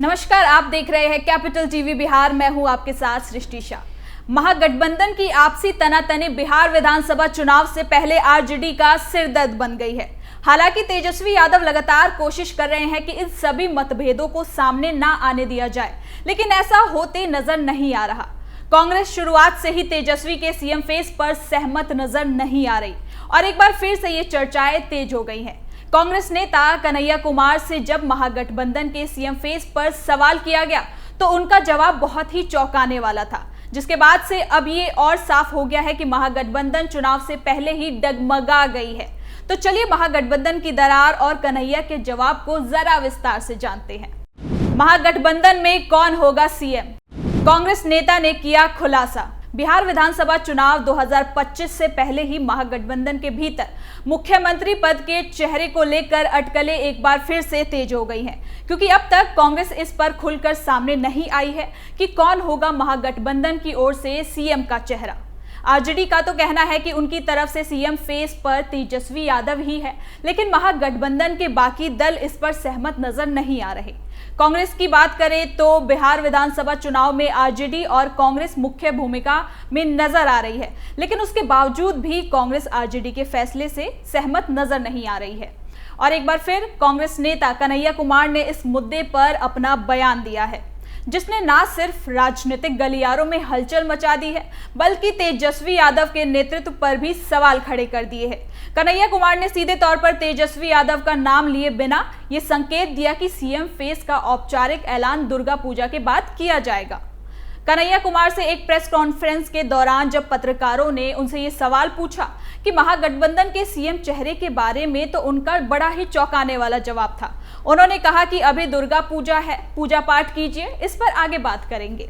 नमस्कार, आप देख रहे हैं कैपिटल टीवी बिहार। मैं हूं आपके साथ सृष्टि शाह। महागठबंधन की आपसी तनातनी बिहार विधानसभा चुनाव से पहले आरजेडी का सिरदर्द बन गई है। हालांकि तेजस्वी यादव लगातार कोशिश कर रहे हैं कि इन सभी मतभेदों को सामने ना आने दिया जाए, लेकिन ऐसा होते नजर नहीं आ रहा। कांग्रेस शुरुआत से ही तेजस्वी के सीएम फेस पर सहमत नजर नहीं आ रही और एक बार फिर से ये चर्चाएं तेज हो गई हैं। कांग्रेस नेता कन्हैया कुमार से जब महागठबंधन के सीएम फेस पर सवाल किया गया तो उनका जवाब बहुत ही चौंकाने वाला था, जिसके बाद से अब ये और साफ हो गया है कि महागठबंधन चुनाव से पहले ही डगमगा गई है। तो चलिए महागठबंधन की दरार और कन्हैया के जवाब को जरा विस्तार से जानते हैं। महागठबंधन में कौन होगा सीएम? कांग्रेस नेता ने किया खुलासा। बिहार विधानसभा चुनाव 2025 से पहले ही महागठबंधन के भीतर मुख्यमंत्री पद के चेहरे को लेकर अटकलें एक बार फिर से तेज हो गई हैं, क्योंकि अब तक कांग्रेस इस पर खुलकर सामने नहीं आई है कि कौन होगा महागठबंधन की ओर से सीएम का चेहरा। आरजेडी का तो कहना है कि उनकी तरफ से सीएम फेस पर तेजस्वी यादव ही है, लेकिन महागठबंधन के बाकी दल इस पर सहमत नजर नहीं आ रहे। कांग्रेस की बात करें तो बिहार विधानसभा चुनाव में आरजेडी और कांग्रेस मुख्य भूमिका में नजर आ रही है, लेकिन उसके बावजूद भी कांग्रेस आरजेडी के फैसले से सहमत नजर नहीं आ रही है। और एक बार फिर कांग्रेस नेता कन्हैया कुमार ने इस मुद्दे पर अपना बयान दिया है, जिसने ना सिर्फ राजनीतिक गलियारों में हलचल मचा दी है, बल्कि तेजस्वी यादव के नेतृत्व पर भी सवाल खड़े कर दिए हैं। कन्हैया कुमार ने सीधे तौर पर तेजस्वी यादव का नाम लिए बिना ये संकेत दिया कि सीएम फेस का औपचारिक ऐलान दुर्गा पूजा के बाद किया जाएगा। कन्हैया कुमार से एक प्रेस कॉन्फ्रेंस के दौरान जब पत्रकारों ने उनसे ये सवाल पूछा कि महागठबंधन के सीएम चेहरे के बारे में, तो उनका बड़ा ही चौंकाने वाला जवाब था। उन्होंने कहा कि अभी दुर्गा पूजा है, पूजा पाठ कीजिए, इस पर आगे बात करेंगे।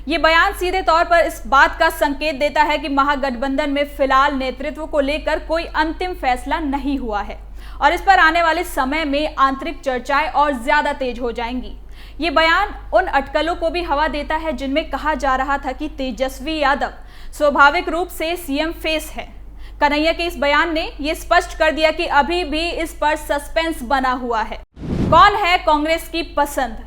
ये बयान सीधे तौर पर इस बात का संकेत देता है कि महागठबंधन में फिलहाल नेतृत्व को लेकर कोई अंतिम फैसला नहीं हुआ है और इस पर आने वाले समय में आंतरिक चर्चाएं और ज्यादा तेज हो जाएंगी। ये बयान उन अटकलों को भी हवा देता है जिनमें कहा जा रहा था कि तेजस्वी यादव स्वाभाविक रूप से सीएम फेस है। कन्हैया के इस बयान ने यह स्पष्ट कर दिया कि अभी भी इस पर सस्पेंस बना हुआ है। कौन है कांग्रेस की पसंद?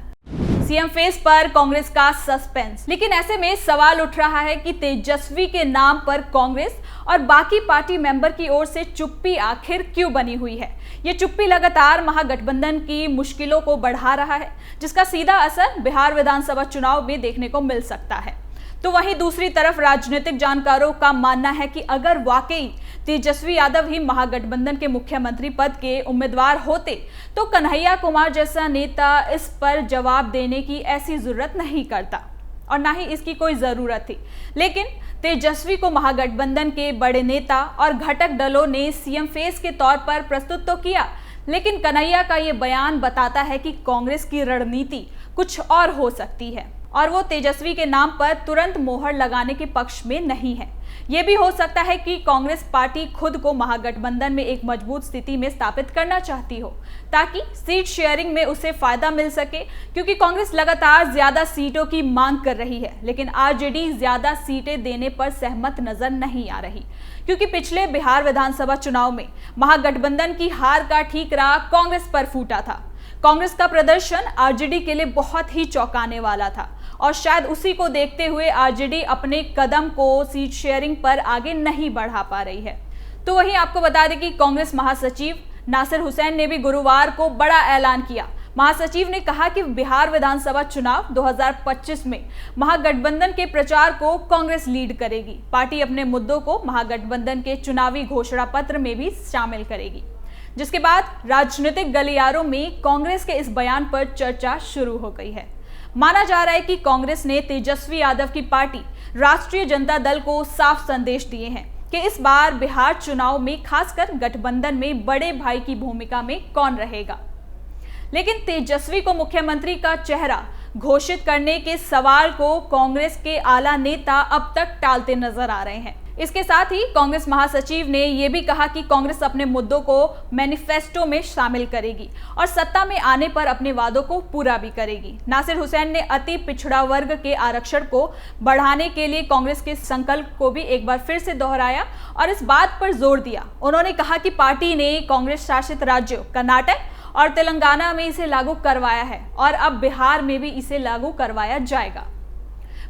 सीएम फेस पर कांग्रेस का सस्पेंस। लेकिन ऐसे में सवाल उठ रहा है कि तेजस्वी के नाम पर कांग्रेस और बाकी पार्टी मेंबर की ओर से चुप्पी आखिर क्यों बनी हुई है? ये चुप्पी लगातार महागठबंधन की मुश्किलों को बढ़ा रहा है, जिसका सीधा असर बिहार विधानसभा चुनाव में देखने को मिल सकता है। तो वहीं दूसरी तरफ राजनीतिक जानकारों का मानना है कि अगर वाकई तेजस्वी यादव ही महागठबंधन के मुख्यमंत्री पद के उम्मीदवार होते तो कन्हैया कुमार जैसा नेता इस पर जवाब देने की ऐसी जरूरत नहीं करता और ना ही इसकी कोई जरूरत थी। लेकिन तेजस्वी को महागठबंधन के बड़े नेता और घटक दलों ने सीएम फेस के तौर पर प्रस्तुत तो किया, लेकिन कन्हैया का ये बयान बताता है कि कांग्रेस की रणनीति कुछ और हो सकती है और वो तेजस्वी के नाम पर तुरंत मोहर लगाने के पक्ष में नहीं है। ये भी हो सकता है कि कांग्रेस पार्टी खुद को महागठबंधन में एक मजबूत स्थिति में स्थापित करना चाहती हो, ताकि सीट शेयरिंग में उसे फायदा मिल सके, क्योंकि कांग्रेस लगातार ज्यादा सीटों की मांग कर रही है, लेकिन आरजेडी ज्यादा सीटें देने पर सहमत नजर नहीं आ रही, क्योंकि पिछले बिहार विधानसभा चुनाव में महागठबंधन की हार का ठीकरा कांग्रेस पर फूटा था। कांग्रेस का प्रदर्शन आरजेडी के लिए बहुत ही चौंकाने वाला था और शायद उसी को देखते हुए आरजेडी अपने कदम को सीट शेयरिंग पर आगे नहीं बढ़ा पा रही है। तो वहीं आपको बता दें कि कांग्रेस महासचिव नासिर हुसैन ने भी गुरुवार को बड़ा ऐलान किया। महासचिव ने कहा कि बिहार विधानसभा चुनाव 2025 में महागठबंधन के प्रचार को कांग्रेस लीड करेगी। पार्टी अपने मुद्दों को महागठबंधन के चुनावी घोषणा पत्र में भी शामिल करेगी, जिसके बाद राजनीतिक गलियारों में कांग्रेस के इस बयान पर चर्चा शुरू हो गई है। माना जा रहा है कि कांग्रेस ने तेजस्वी यादव की पार्टी राष्ट्रीय जनता दल को साफ संदेश दिए हैं कि इस बार बिहार चुनाव में खासकर गठबंधन में बड़े भाई की भूमिका में कौन रहेगा। लेकिन तेजस्वी को मुख्यमंत्री का चेहरा घोषित करने के सवाल को कांग्रेस के आला नेता अब तक टालते नजर आ रहे हैं। इसके साथ ही कांग्रेस महासचिव ने यह भी कहा कि कांग्रेस अपने मुद्दों को मैनिफेस्टो में शामिल करेगी और सत्ता में आने पर अपने वादों को पूरा भी करेगी। नासिर हुसैन ने अति पिछड़ा वर्ग के आरक्षण को बढ़ाने के लिए कांग्रेस के संकल्प को भी एक बार फिर से दोहराया और इस बात पर जोर दिया। उन्होंने कहा कि पार्टी ने कांग्रेस शासित राज्यों कर्नाटक और तेलंगाना में इसे लागू करवाया है और अब बिहार में भी इसे लागू करवाया जाएगा।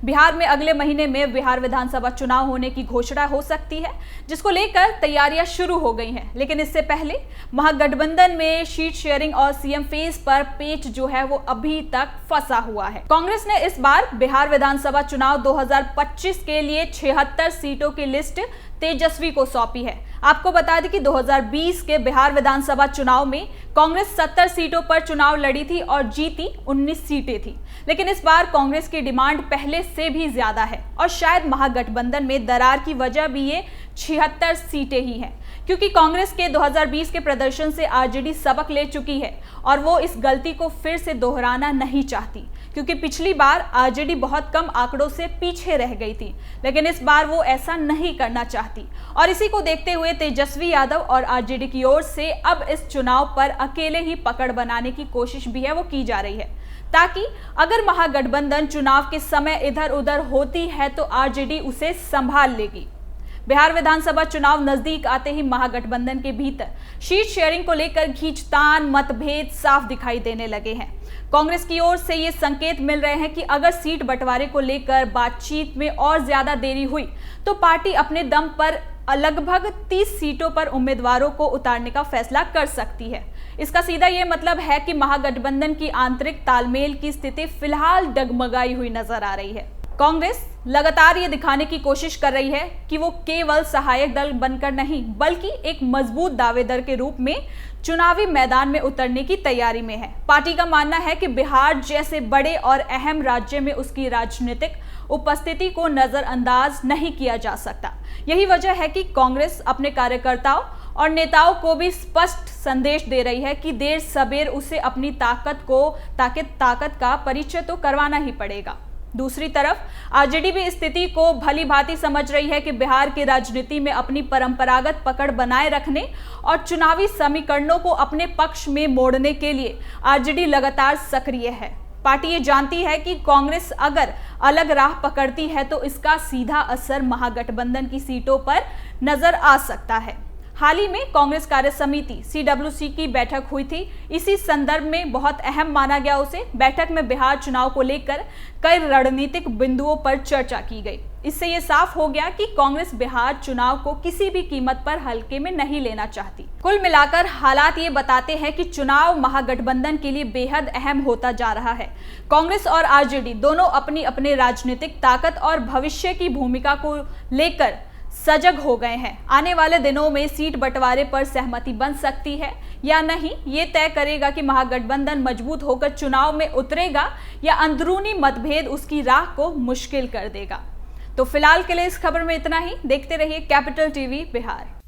बिहार में अगले महीने में बिहार विधानसभा चुनाव होने की घोषणा हो सकती है, जिसको लेकर तैयारियां शुरू हो गई हैं। लेकिन इससे पहले महागठबंधन में सीट शेयरिंग और सीएम फेस पर पेच जो है वो अभी तक फंसा हुआ है। कांग्रेस ने इस बार बिहार विधानसभा चुनाव 2025 के लिए 76 सीटों की लिस्ट तेजस्वी को सौंपी है। आपको बता दें कि 2020 के बिहार विधानसभा चुनाव में कांग्रेस 70 सीटों पर चुनाव लड़ी थी और जीती 19 सीटें थी। लेकिन इस बार कांग्रेस की डिमांड पहले से भी ज्यादा है और शायद महागठबंधन में दरार की वजह भी ये 76 सीटें ही हैं, क्योंकि कांग्रेस के 2020 के प्रदर्शन से आरजेडी सबक ले चुकी है और वो इस गलती को फिर से दोहराना नहीं चाहती, क्योंकि पिछली बार आरजेडी बहुत कम आंकड़ों से पीछे रह गई थी। लेकिन इस बार वो ऐसा नहीं करना चाहती और इसी को देखते हुए तेजस्वी यादव और आरजेडी की ओर से अब इस चुनाव पर अकेले ही पकड़ बनाने की कोशिश भी है वो की जा रही है, ताकि अगर महागठबंधन चुनाव के समय इधर उधर होती है तो आरजेडी उसे संभाल लेगी। बिहार विधानसभा चुनाव नजदीक आते ही महागठबंधन के भीतर सीट शेयरिंग को लेकर खींचतान, मतभेद साफ दिखाई देने लगे हैं। कांग्रेस की ओर से ये संकेत मिल रहे हैं कि अगर सीट बंटवारे को लेकर बातचीत में और ज्यादा देरी हुई तो पार्टी अपने दम पर लगभग 30 सीटों पर उम्मीदवारों को उतारने का फैसला कर सकती है। इसका सीधा ये मतलब है कि महागठबंधन की आंतरिक तालमेल की स्थिति फिलहाल डगमगाई हुई नजर आ रही है। कांग्रेस लगातार ये दिखाने की कोशिश कर रही है कि वो केवल सहायक दल बनकर नहीं, बल्कि एक मजबूत दावेदार के रूप में चुनावी मैदान में उतरने की तैयारी में है। पार्टी का मानना है कि बिहार जैसे बड़े और अहम राज्य में उसकी राजनीतिक उपस्थिति को नजरअंदाज नहीं किया जा सकता। यही वजह है कि कांग्रेस अपने कार्यकर्ताओं और नेताओं को भी स्पष्ट संदेश दे रही है कि देर सबेर उसे अपनी ताकत का परिचय तो करवाना ही पड़ेगा। दूसरी तरफ आरजेडी भी स्थिति को भली भांति समझ रही है कि बिहार की राजनीति में अपनी परंपरागत पकड़ बनाए रखने और चुनावी समीकरणों को अपने पक्ष में मोड़ने के लिए आरजेडी लगातार सक्रिय है। पार्टी ये जानती है कि कांग्रेस अगर अलग राह पकड़ती है तो इसका सीधा असर महागठबंधन की सीटों पर नजर आ सकता है। हाल ही में कांग्रेस कार्य समिति CWC की बैठक हुई थी। इसी संदर्भ में बहुत अहम माना गया उसे। बैठक में बिहार चुनाव को लेकर कई रणनीतिक बिंदुओं पर चर्चा की गई। इससे ये साफ हो गया कि कांग्रेस बिहार चुनाव को किसी भी कीमत पर हल्के में नहीं लेना चाहती। कुल मिलाकर हालात ये बताते हैं कि चुनाव महागठबंधन के लिए बेहद अहम होता जा रहा है। कांग्रेस और आरजेडी दोनों अपनी अपनी राजनीतिक ताकत और भविष्य की भूमिका को लेकर सजग हो गए हैं। आने वाले दिनों में सीट बंटवारे पर सहमति बन सकती है या नहीं, ये तय करेगा कि महागठबंधन मजबूत होकर चुनाव में उतरेगा या अंदरूनी मतभेद उसकी राह को मुश्किल कर देगा। तो फिलहाल के लिए इस खबर में इतना ही। देखते रहिए कैपिटल टीवी बिहार।